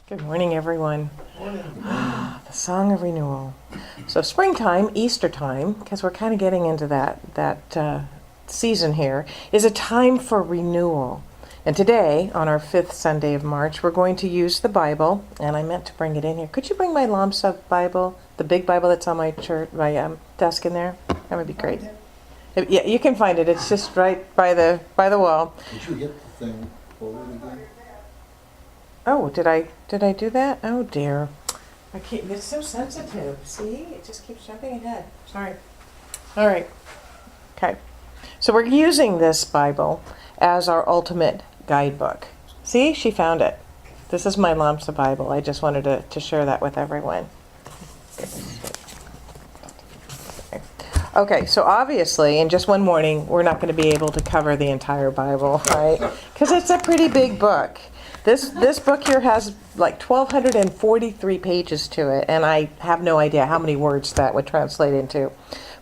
Good morning, everyone. The Song of Renewal. So springtime, Easter time, because we're kind of getting into that season here, is a time for renewal. And today, on our 5th Sunday of March, we're going to use the Bible, and I meant to bring it in here. Could you bring my Lamsa Bible, the big Bible that's on my desk in there? That would be great. Yeah, you can find it. It's just right by the wall. Did you get the thing forward again? Oh, did I do that? Oh dear. It's so sensitive. See? It just keeps jumping ahead. Sorry. All right. Okay. So we're using this Bible as our ultimate guidebook. See? She found it. This is my Lamsa Bible. I just wanted to share that with everyone. Okay, so obviously, in just one morning, we're not going to be able to cover the entire Bible, right? Because it's a pretty big book. This book here has like 1,243 pages to it, and I have no idea how many words that would translate into.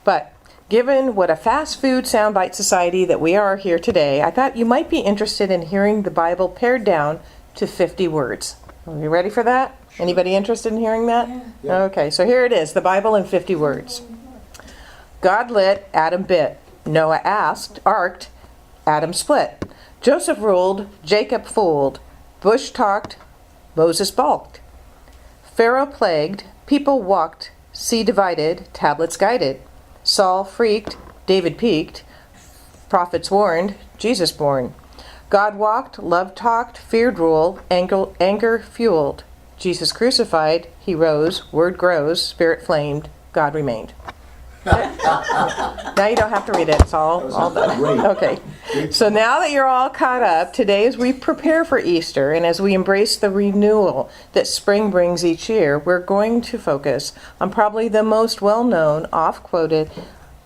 But given what a fast food soundbite society that we are here today, I thought you might be interested in hearing the Bible pared down to 50 words. Are you ready for that? Anybody interested in hearing that? Yeah. Okay, so here it is, the Bible in 50 words. God lit, Adam bit. Noah arked, Adam split. Joseph ruled, Jacob fooled. Bush talked, Moses balked. Pharaoh plagued, people walked, sea divided, tablets guided. Saul freaked, David peaked, prophets warned, Jesus born. God walked, love talked, feared rule, anger fueled. Jesus crucified, he rose, word grows, spirit flamed, God remained. Now you don't have to read it. It's all done. Okay. So now that you're all caught up, today as we prepare for Easter and as we embrace the renewal that spring brings each year, we're going to focus on probably the most well-known, oft-quoted,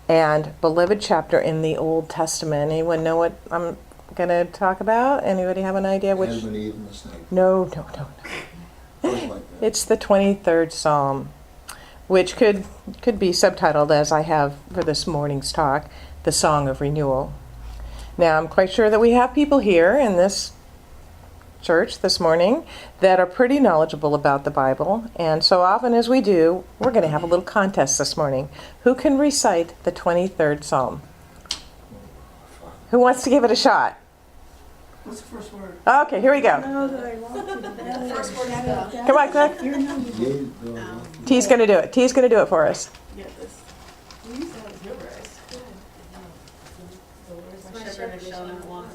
and beloved chapter in the Old Testament. Anyone know what I'm going to talk about? Anybody have an idea? Which? Adam and Eve and the snake. No. It's the 23rd Psalm, which could be subtitled, as I have for this morning's talk, the Song of Renewal. Now, I'm quite sure that we have people here in this church this morning that are pretty knowledgeable about the Bible, and so often as we do, we're going to have a little contest this morning. Who can recite the 23rd Psalm? Who wants to give it a shot? What's the first word? Okay, here we go. The first word is the. Come on, Cliff. T's going to do it. T's going to do it for us. Get this. You sound memorized. The Lord is my shepherd, I shall not want.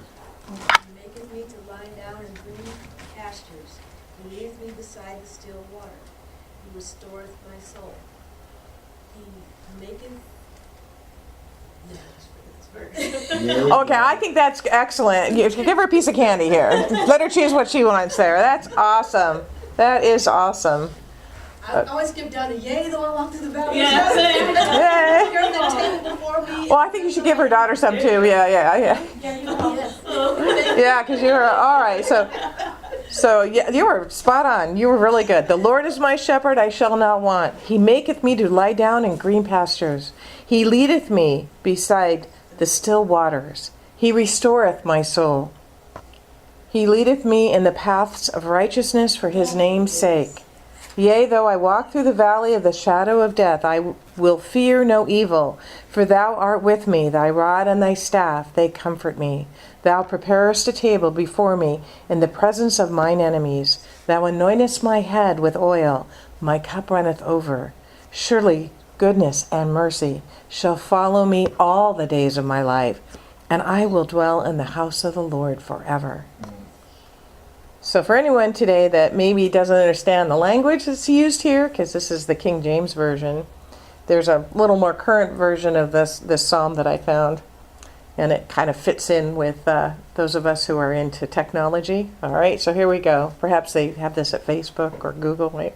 He maketh me to lie down in green pastures. He leadeth me beside the still water. He restoreth my soul. He maketh... Okay, I think that's excellent. You give her a piece of candy here. Let her choose what she wants there. That's awesome. That is awesome. I always give down a yay though I walk through the valley. Yeah, Yay. You're the table before me. Well, I think you should give her daughter some too. Yeah. Yeah, you know. Yes. Yeah, because you were all right. So yeah, you were spot on. You were really good. The Lord is my shepherd; I shall not want. He maketh me to lie down in green pastures. He leadeth me beside the still waters. He restoreth my soul. He leadeth me in the paths of righteousness for his name's sake. Yea, though I walk through the valley of the shadow of death, I will fear no evil, for thou art with me, thy rod and thy staff, they comfort me. Thou preparest a table before me in the presence of mine enemies. Thou anointest my head with oil, my cup runneth over. Surely goodness and mercy shall follow me all the days of my life, and I will dwell in the house of the Lord forever. So for anyone today that maybe doesn't understand the language that's used here, because this is the King James Version, there's a little more current version of this psalm that I found, and it kind of fits in with those of us who are into technology. All right, so here we go. Perhaps they have this at Facebook or Google, right?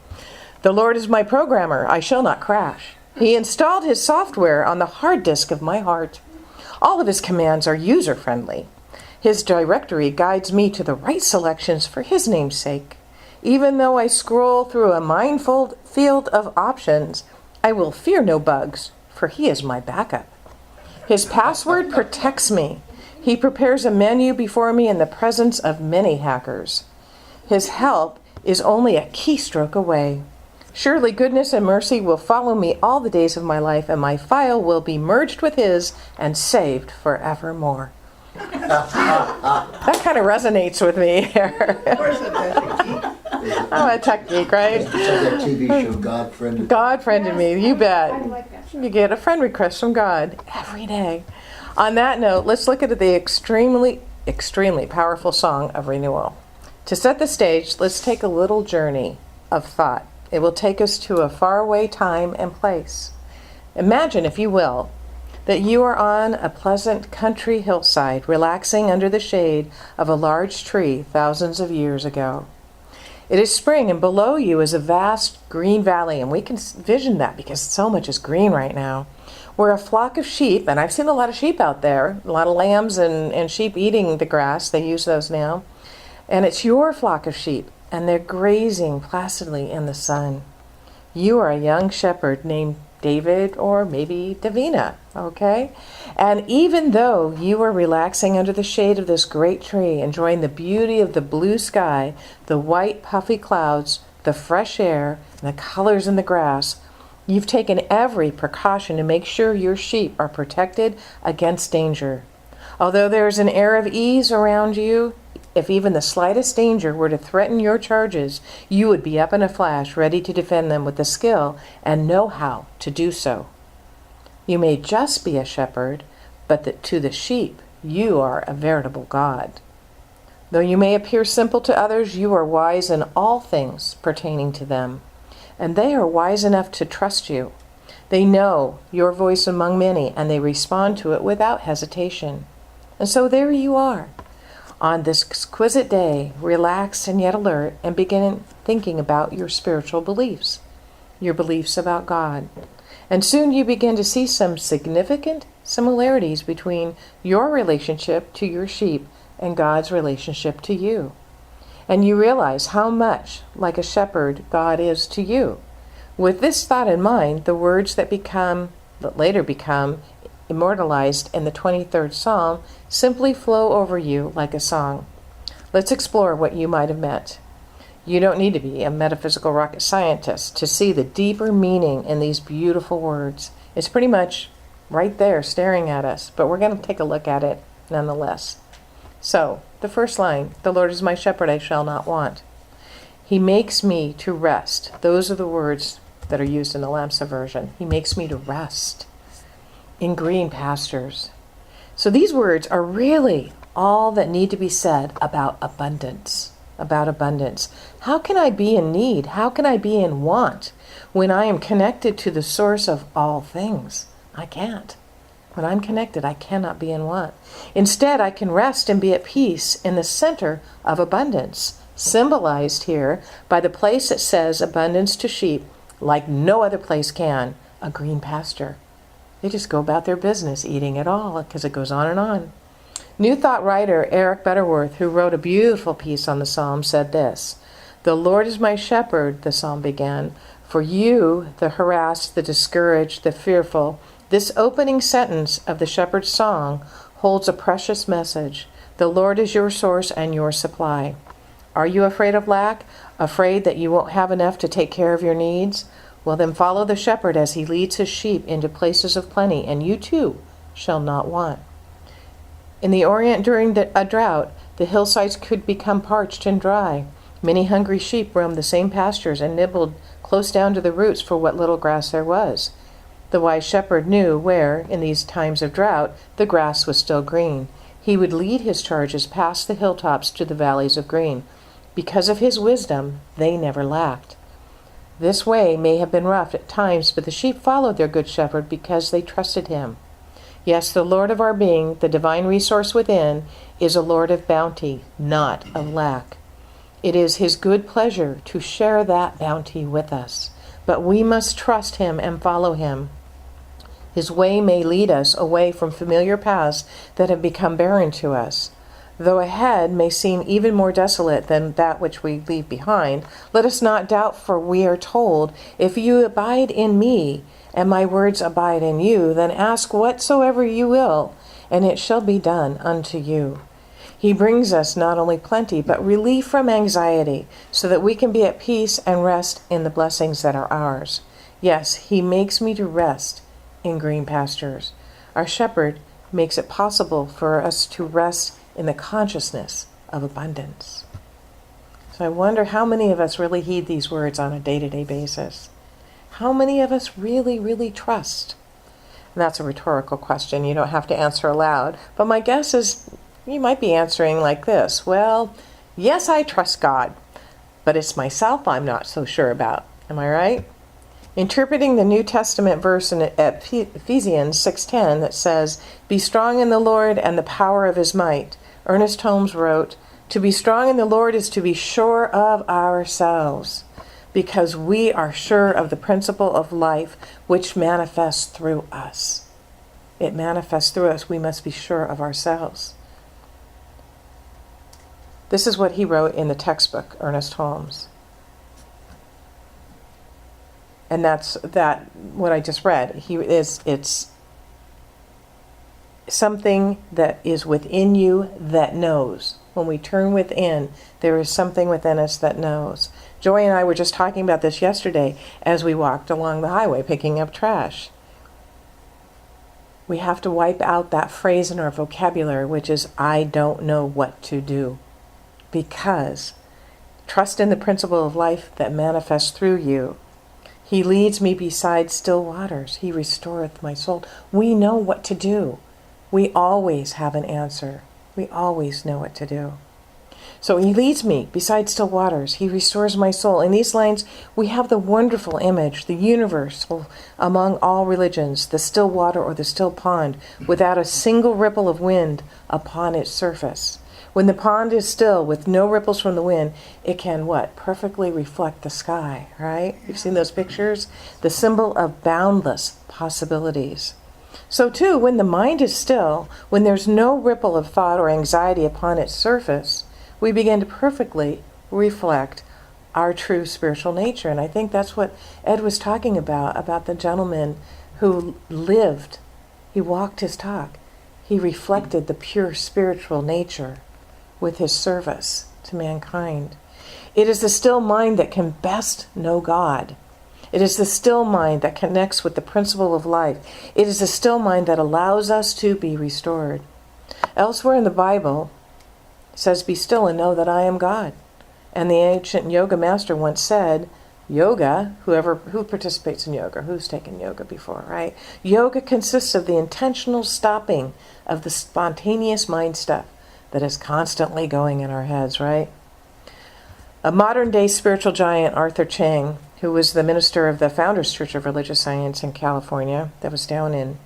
The Lord is my programmer, I shall not crash. He installed his software on the hard disk of my heart. All of his commands are user-friendly. His directory guides me to the right selections for his name's sake. Even though I scroll through a mindful field of options, I will fear no bugs, for he is my backup. His password protects me. He prepares a menu before me in the presence of many hackers. His help is only a keystroke away. Surely goodness and mercy will follow me all the days of my life, and my file will be merged with his and saved forevermore. That kind of resonates with me here. Of course it does. I'm a tech geek, right? It's like that TV show, God Friended. God friended me, you bet. I like that. You get a friend request from God every day. On that note, let's look at the extremely powerful Song of Renewal. To set the stage, let's take a little journey of thought. It will take us to a faraway time and place. Imagine, if you will, that you are on a pleasant country hillside, relaxing under the shade of a large tree thousands of years ago. It is spring, and below you is a vast green valley, and we can vision that because so much is green right now, where a flock of sheep, and I've seen a lot of sheep out there, a lot of lambs and sheep eating the grass, they use those now, and it's your flock of sheep, and they're grazing placidly in the sun. You are a young shepherd named David, or maybe Davina, okay? And even though you are relaxing under the shade of this great tree, enjoying the beauty of the blue sky, the white puffy clouds, the fresh air, and the colors in the grass, you've taken every precaution to make sure your sheep are protected against danger. Although there's an air of ease around you, if even the slightest danger were to threaten your charges, you would be up in a flash, ready to defend them with the skill and know-how to do so. You may just be a shepherd, but to the sheep, you are a veritable God. Though you may appear simple to others, you are wise in all things pertaining to them, and they are wise enough to trust you. They know your voice among many, and they respond to it without hesitation. And so there you are. On this exquisite day, relaxed and yet alert, and begin thinking about your spiritual beliefs, your beliefs about God. And soon you begin to see some significant similarities between your relationship to your sheep and God's relationship to you. And you realize how much like a shepherd God is to you. With this thought in mind, the words that later become immortalized in the 23rd Psalm simply flow over you like a song. Let's explore what you might have meant. You don't need to be a metaphysical rocket scientist to see the deeper meaning in these beautiful words. It's pretty much right there staring at us, but we're going to take a look at it nonetheless. So, the first line, "The Lord is my shepherd, I shall not want." He makes me to rest. Those are the words that are used in the Lamsa version. He makes me to rest in green pastures. So these words are really all that need to be said about abundance. How can I be in need? How can I be in want when I am connected to the source of all things? I can't. When I'm connected, I cannot be in want. Instead, I can rest and be at peace in the center of abundance, symbolized here by the place that says abundance to sheep like no other place can, a green pasture. They just go about their business eating it all because it goes on and on. New Thought writer Eric Butterworth, who wrote a beautiful piece on the psalm, said this: "The Lord is my shepherd," the psalm began, "for you, the harassed, the discouraged, the fearful." This opening sentence of the shepherd's song holds a precious message. The Lord is your source and your supply. Are you afraid of lack? Afraid that you won't have enough to take care of your needs? Well, then follow the shepherd as he leads his sheep into places of plenty, and you too shall not want. In the Orient during a drought, the hillsides could become parched and dry. Many hungry sheep roamed the same pastures and nibbled close down to the roots for what little grass there was. The wise shepherd knew where, in these times of drought, the grass was still green. He would lead his charges past the hilltops to the valleys of green. Because of his wisdom, they never lacked. This way may have been rough at times, but the sheep followed their good shepherd because they trusted him. Yes, the Lord of our being, the divine resource within, is a Lord of bounty, not of lack. It is his good pleasure to share that bounty with us, but we must trust him and follow him. His way may lead us away from familiar paths that have become barren to us. Though ahead may seem even more desolate than that which we leave behind, let us not doubt, for we are told, "If you abide in me, and my words abide in you, then ask whatsoever you will, and it shall be done unto you." He brings us not only plenty, but relief from anxiety, so that we can be at peace and rest in the blessings that are ours. Yes, he makes me to rest in green pastures. Our shepherd makes it possible for us to rest in the consciousness of abundance. So I wonder how many of us really heed these words on a day-to-day basis. How many of us really, really trust? And that's a rhetorical question. You don't have to answer aloud. But my guess is you might be answering like this. Well, yes, I trust God, but it's myself I'm not so sure about. Am I right? Interpreting the New Testament verse in Ephesians 6:10 that says, "Be strong in the Lord and the power of his might," Ernest Holmes wrote, "To be strong in the Lord is to be sure of ourselves, because we are sure of the principle of life which manifests through us." It manifests through us. We must be sure of ourselves. This is what he wrote in the textbook, Ernest Holmes. And that's what I just read. It's something that is within you that knows. When we turn within, there is something within us that knows. Joy and I were just talking about this yesterday as we walked along the highway picking up trash. We have to wipe out that phrase in our vocabulary, which is, "I don't know what to do." Because trust in the principle of life that manifests through you. He leads me beside still waters. He restoreth my soul. We know what to do. We always have an answer. We always know what to do. So he leads me beside still waters. He restores my soul. In these lines, we have the wonderful image, the universal among all religions, the still water or the still pond, without a single ripple of wind upon its surface. When the pond is still with no ripples from the wind, it can what? Perfectly reflect the sky, right? You've seen those pictures? The symbol of boundless possibilities. So too, when the mind is still, when there's no ripple of thought or anxiety upon its surface, we begin to perfectly reflect our true spiritual nature. And I think that's what Ed was talking about the gentleman who lived. He walked his talk. He reflected the pure spiritual nature with his service to mankind. It is the still mind that can best know God. It is the still mind that connects with the principle of life. It is the still mind that allows us to be restored. Elsewhere in the Bible, it says, "Be still and know that I am God." And the ancient yoga master once said, yoga, who participates in yoga, who's taken yoga before, right? Yoga consists of the intentional stopping of the spontaneous mind stuff that is constantly going in our heads, right? A modern-day spiritual giant, Arthur Chang, who was the minister of the Founders Church of Religious Science in California, that was down in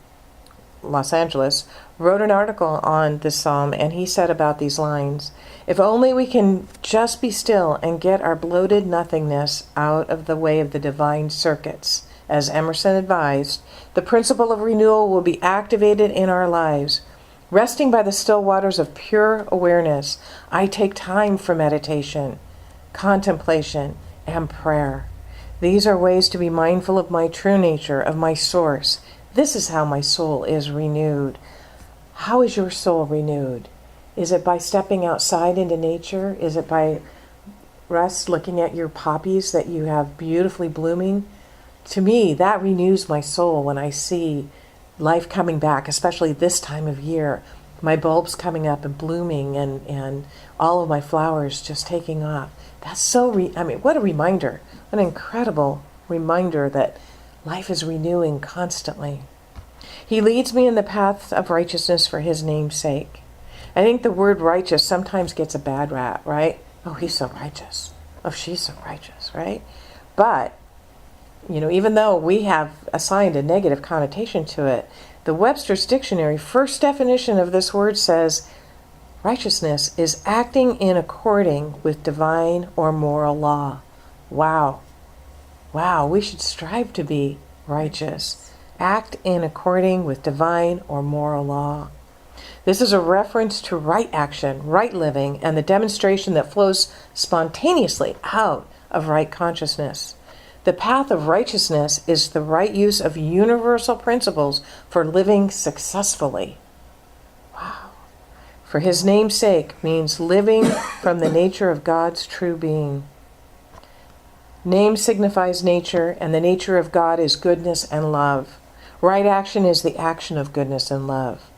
Los Angeles, wrote an article on this psalm, and he said about these lines, "If only we can just be still and get our bloated nothingness out of the way of the divine circuits, as Emerson advised, the principle of renewal will be activated in our lives. Resting by the still waters of pure awareness, I take time for meditation, contemplation, and prayer. These are ways to be mindful of my true nature, of my source. This is how my soul is renewed." How is your soul renewed? Is it by stepping outside into nature? Is it by Russ looking at your poppies that you have beautifully blooming? To me, that renews my soul when I see life coming back, especially this time of year. My bulbs coming up and blooming and all of my flowers just taking off. That's so, what a reminder. An incredible reminder that life is renewing constantly. He leads me in the paths of righteousness for his name's sake. I think the word righteous sometimes gets a bad rap, right? Oh, he's so righteous. Oh, she's so righteous, right? But, even though we have assigned a negative connotation to it, the Webster's Dictionary first definition of this word says, righteousness is acting in according with divine or moral law. Wow. Wow, we should strive to be righteous. Act in according with divine or moral law. This is a reference to right action, right living, and the demonstration that flows spontaneously out of right consciousness. The path of righteousness is the right use of universal principles for living successfully. Wow. For his name's sake means living from the nature of God's true being. Name signifies nature, and the nature of God is goodness and love. Right action is the action of goodness and love.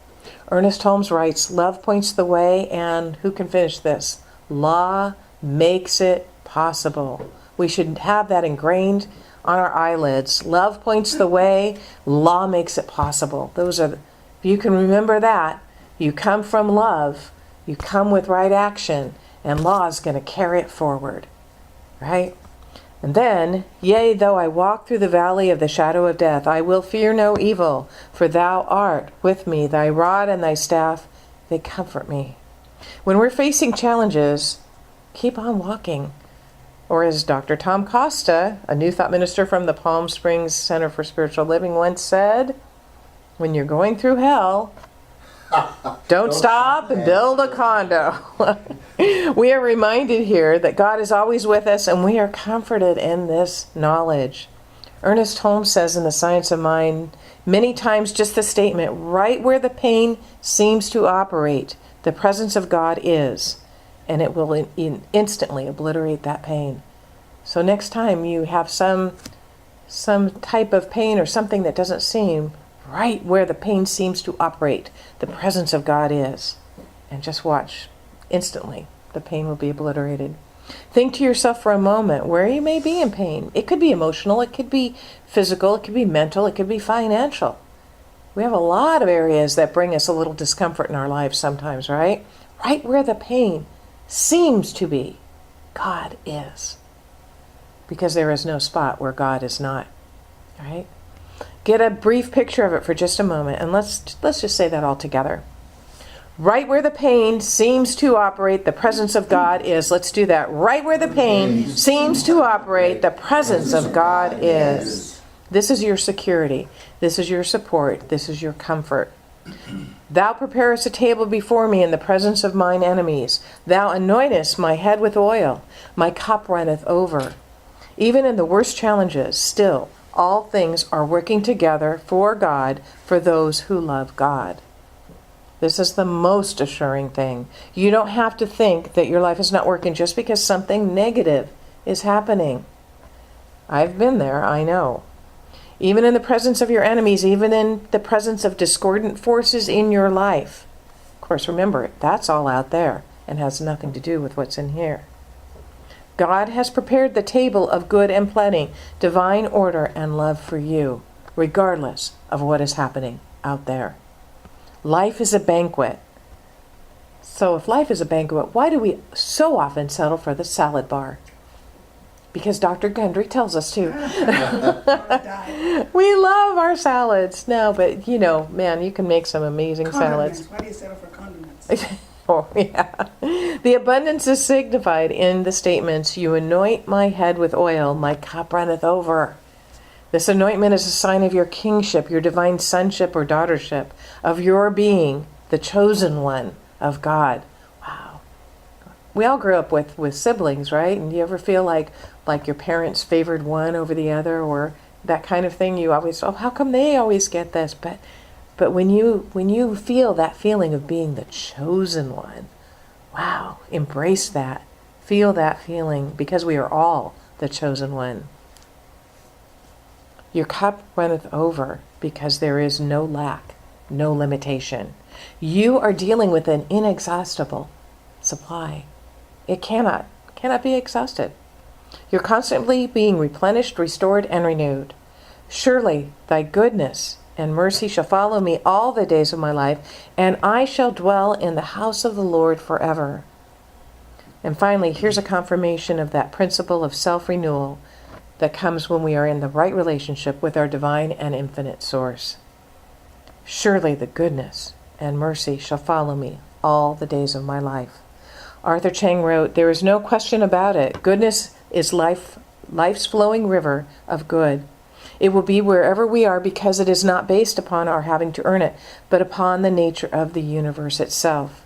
Ernest Holmes writes, love points the way, and who can finish this? Law makes it possible. We should have that ingrained on our eyelids. Love points the way, law makes it possible. If you can remember that, you come from love, you come with right action, and law is going to carry it forward. Right? And then, yea, though I walk through the valley of the shadow of death, I will fear no evil, for thou art with me, thy rod and thy staff, they comfort me. When we're facing challenges, keep on walking. Or as Dr. Tom Costa, a New Thought minister from the Palm Springs Center for Spiritual Living, once said, when you're going through hell, don't stop and build a condo. We are reminded here that God is always with us, and we are comforted in this knowledge. Ernest Holmes says in The Science of Mind, many times just the statement, right where the pain seems to operate, the presence of God is, and it will instantly obliterate that pain. So next time you have some type of pain or something that doesn't seem right where the pain seems to operate, the presence of God is. And just watch. Instantly, the pain will be obliterated. Think to yourself for a moment where you may be in pain. It could be emotional, it could be physical, it could be mental, it could be financial. We have a lot of areas that bring us a little discomfort in our lives sometimes, right? Right where the pain seems to be, God is. Because there is no spot where God is not. Right? Get a brief picture of it for just a moment, and let's just say that all together. Right where the pain seems to operate, the presence of God is. Let's do that. Right where the pain seems to operate, the presence of God is. This is your security. This is your support. This is your comfort. Thou preparest a table before me in the presence of mine enemies. Thou anointest my head with oil. My cup runneth over. Even in the worst challenges, still, all things are working together for God, for those who love God. This is the most assuring thing. You don't have to think that your life is not working just because something negative is happening. I've been there, I know. Even in the presence of your enemies, even in the presence of discordant forces in your life. Of course, remember, that's all out there and has nothing to do with what's in here. God has prepared the table of good and plenty, divine order and love for you, regardless of what is happening out there. Life is a banquet. So if life is a banquet, why do we so often settle for the salad bar? Because Dr. Gundry tells us to. We love our salads. No, but man, you can make some amazing salads. Why do you settle for condiments? Oh, yeah. The abundance is signified in the statements, you anoint my head with oil, my cup runneth over. This anointment is a sign of your kingship, your divine sonship or daughtership, of your being the chosen one of God. Wow. We all grew up with siblings, right? And you ever feel like your parents favored one over the other or that kind of thing? You always, how come they always get this? But when you feel that feeling of being the chosen one, wow, embrace that. Feel that feeling because we are all the chosen one. Your cup runneth over because there is no lack, no limitation. You are dealing with an inexhaustible supply. It cannot be exhausted. You're constantly being replenished, restored, and renewed. Surely thy goodness and mercy shall follow me all the days of my life, and I shall dwell in the house of the Lord forever. And finally, here's a confirmation of that principle of self-renewal that comes when we are in the right relationship with our divine and infinite source. Surely the goodness and mercy shall follow me all the days of my life. Arthur Chang wrote, there is no question about it. Goodness is life's flowing river of good. It will be wherever we are because it is not based upon our having to earn it, but upon the nature of the universe itself.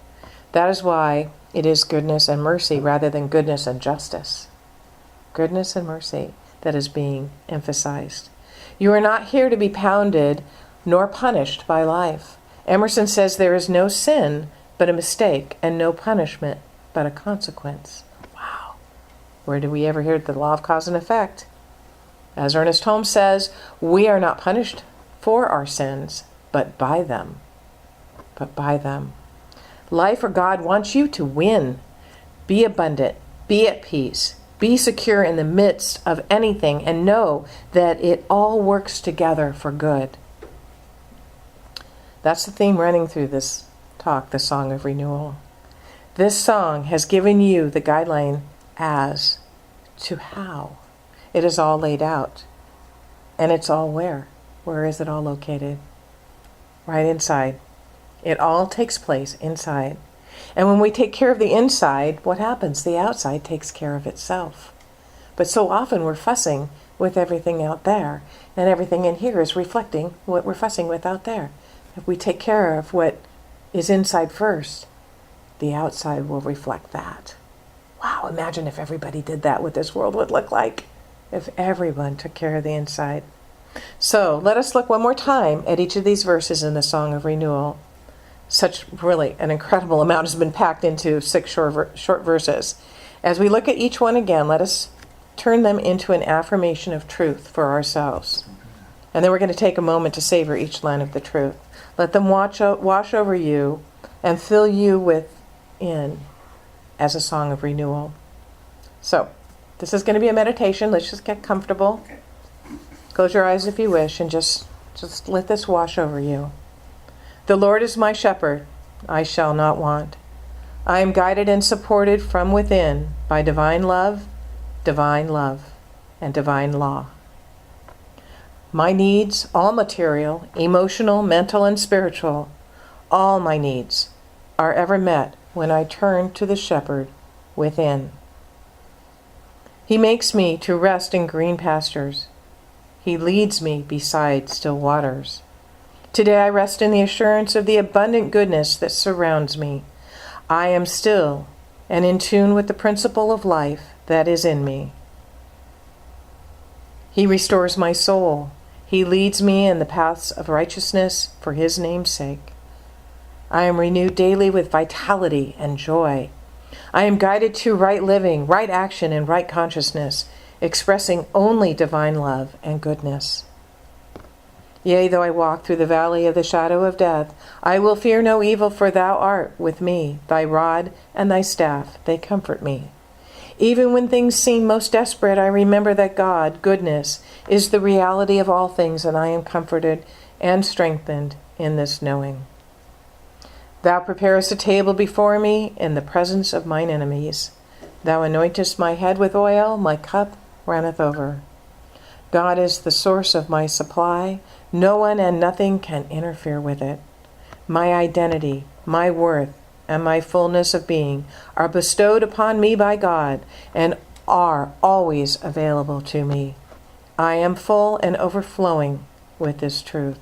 That is why it is goodness and mercy rather than goodness and justice. Goodness and mercy that is being emphasized. You are not here to be pounded nor punished by life. Emerson says there is no sin but a mistake, and no punishment, but a consequence. Wow. Where do we ever hear the law of cause and effect? As Ernest Holmes says, we are not punished for our sins, but by them. But by them. Life or God wants you to win. Be abundant. Be at peace. Be secure in the midst of anything, and know that it all works together for good. That's the theme running through this talk, the Song of Renewal. This song has given you the guideline as to how. It is all laid out. And it's all where? Where is it all located? Right inside. It all takes place inside. And when we take care of the inside, what happens? The outside takes care of itself. But so often we're fussing with everything out there, and everything in here is reflecting what we're fussing with out there. If we take care of what is inside first, the outside will reflect that. Wow, imagine if everybody did that, what this world would look like if everyone took care of the inside. So let us look one more time at each of these verses in the Song of Renewal. Such really an incredible amount has been packed into 6 short verses. As we look at each one again, let us turn them into an affirmation of truth for ourselves. And then we're going to take a moment to savor each line of the truth. Let them wash over you and fill you within as a song of renewal. So, this is going to be a meditation. Let's just get comfortable. Close your eyes if you wish, and just let this wash over you. The Lord is my shepherd, I shall not want. I am guided and supported from within by divine love, and divine law. My needs, all material, emotional, mental, and spiritual, all my needs are ever met when I turn to the shepherd within. He makes me to rest in green pastures. He leads me beside still waters. Today I rest in the assurance of the abundant goodness that surrounds me. I am still and in tune with the principle of life that is in me. He restores my soul. He leads me in the paths of righteousness for his name's sake. I am renewed daily with vitality and joy. I am guided to right living, right action, and right consciousness, expressing only divine love and goodness. Yea, though I walk through the valley of the shadow of death, I will fear no evil, for thou art with me. Thy rod and thy staff, they comfort me. Even when things seem most desperate, I remember that God, goodness, is the reality of all things, and I am comforted and strengthened in this knowing. Thou preparest a table before me in the presence of mine enemies. Thou anointest my head with oil, my cup runneth over. God is the source of my supply. No one and nothing can interfere with it. My identity, my worth, and my fullness of being are bestowed upon me by God and are always available to me. I am full and overflowing with this truth.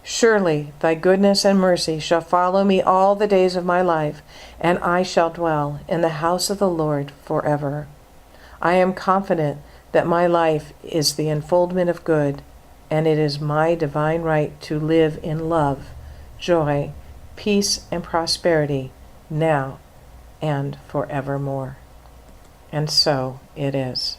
Surely thy goodness and mercy shall follow me all the days of my life, and I shall dwell in the house of the Lord forever. I am confident that my life is the unfoldment of good, and it is my divine right to live in love, joy, peace, and prosperity now and forevermore. And so it is.